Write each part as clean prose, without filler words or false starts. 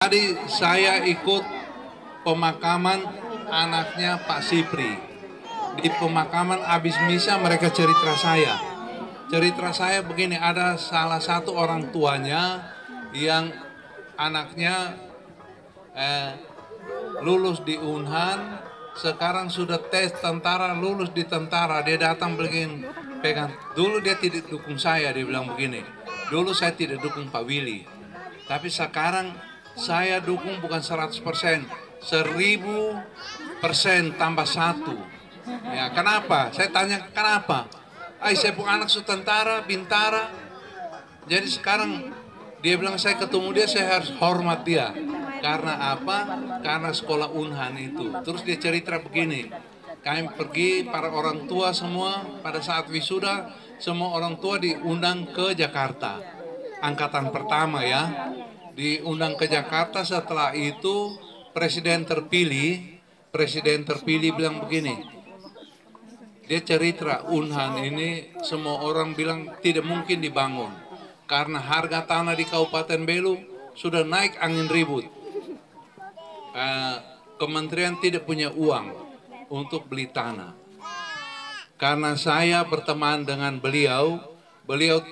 Tadi saya ikut pemakaman anaknya Pak Sipri. Di pemakaman habis misa mereka cerita saya. Cerita saya begini, ada salah satu orang tuanya yang anaknya lulus di Unhan, sekarang sudah tes tentara, lulus di tentara. Dia datang begini, pegang. Dulu dia tidak dukung saya, dia bilang begini. Dulu saya tidak dukung Pak Willy. Tapi sekarang saya dukung bukan 100%, 1000% tambah 1. Ya, kenapa? Saya tanya kenapa? Saya punya anak su tentara, bintara. Jadi sekarang dia bilang saya ketemu dia, saya harus hormat dia. Karena apa? Karena sekolah Unhan itu. Terus dia cerita begini, kami pergi, para orang tua semua, pada saat wisuda, semua orang tua diundang ke Jakarta. Angkatan pertama ya, diundang ke Jakarta. Setelah itu presiden terpilih bilang begini, dia cerita Unhan ini semua orang bilang tidak mungkin dibangun karena harga tanah di Kabupaten Belu sudah naik angin ribut. Kementerian tidak punya uang untuk beli tanah. Karena saya berteman dengan beliau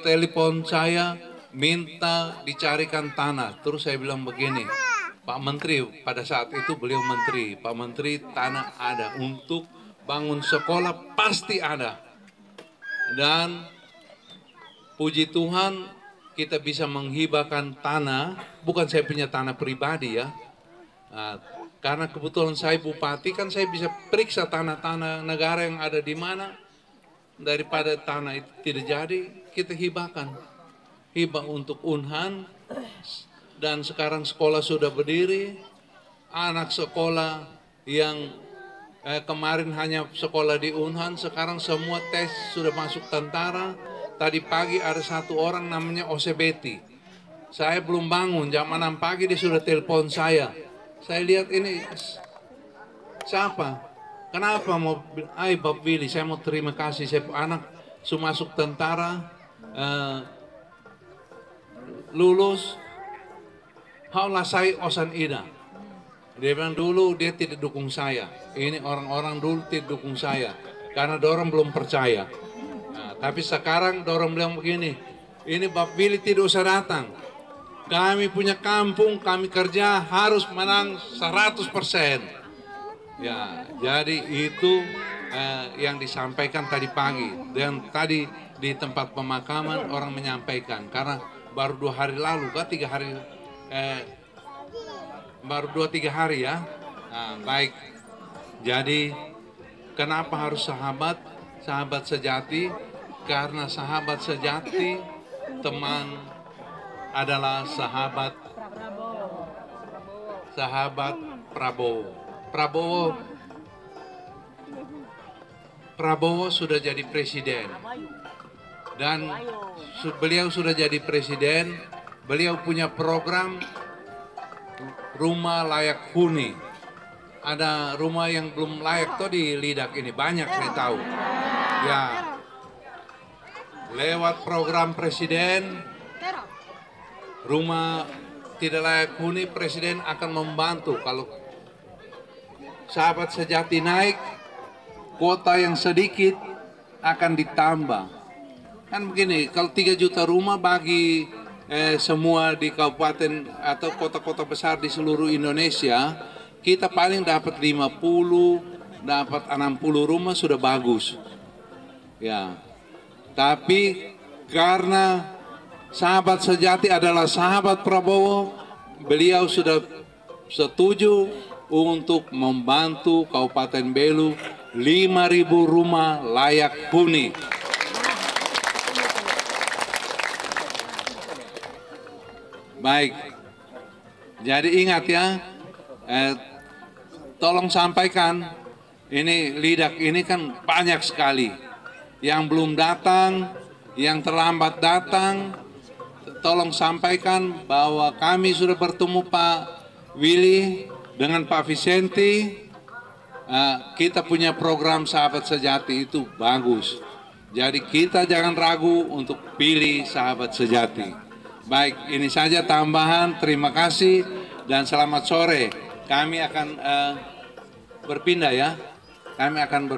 telepon saya minta dicarikan tanah. Terus saya bilang begini, Pak Menteri, pada saat itu beliau menteri, Pak Menteri, tanah ada untuk bangun sekolah pasti ada. Dan puji Tuhan kita bisa menghibahkan tanah, bukan saya punya tanah pribadi ya. Karena kebetulan saya bupati, kan saya bisa periksa tanah-tanah negara yang ada di mana. Daripada tanah itu tidak jadi, kita hibahkan. Hibah untuk Unhan, dan sekarang sekolah sudah berdiri. Anak sekolah yang kemarin hanya sekolah di Unhan, sekarang semua tes sudah masuk tentara. Tadi pagi ada satu orang namanya Osebeti. Saya belum bangun, jam 6 pagi dia sudah telepon saya. Saya lihat ini siapa? Kenapa mau? Bapak Willy, saya mau terima kasih. Saya anak sudah masuk tentara, lulus. Haulah saya Osan Ida. Dia bilang dulu dia tidak dukung saya. Ini orang-orang dulu tidak dukung saya karena dorong belum percaya. Tapi sekarang dorong bilang begini, ini Bapak Willy tidak usah datang. Kami punya kampung, kami kerja harus menang 100%. Ya, jadi itu yang disampaikan tadi pagi. Dan tadi di tempat pemakaman orang menyampaikan, karena baru 2 hari lalu, kan 3 hari, baru 2-3 hari ya. Baik, jadi kenapa harus sahabat sejati? Karena sahabat sejati, teman adalah sahabat Prabowo. Prabowo sudah jadi presiden, dan beliau sudah jadi presiden. Beliau punya program rumah layak huni. Ada rumah yang belum layak tuh di Lidak ini, banyak saya tahu. Ya, lewat program presiden, rumah tidak layak huni, presiden akan membantu. Kalau sahabat sejati naik, kuota yang sedikit akan ditambah. Kan begini, kalau 3 juta rumah bagi semua di kabupaten atau kota-kota besar di seluruh Indonesia, kita paling dapat 50, dapat 60 rumah sudah bagus. Ya, tapi karena sahabat sejati adalah sahabat Prabowo, beliau sudah setuju untuk membantu Kabupaten Belu 5.000 rumah layak huni. Baik, jadi ingat ya, tolong sampaikan, ini Lidak ini kan banyak sekali yang belum datang, yang terlambat datang. Tolong sampaikan bahwa kami sudah bertemu Pak Willy dengan Pak Vicente. Kita punya program sahabat sejati itu bagus. Jadi kita jangan ragu untuk pilih sahabat sejati. Baik, ini saja tambahan. Terima kasih. dan selamat sore. Kami akan berpindah ya. Kami akan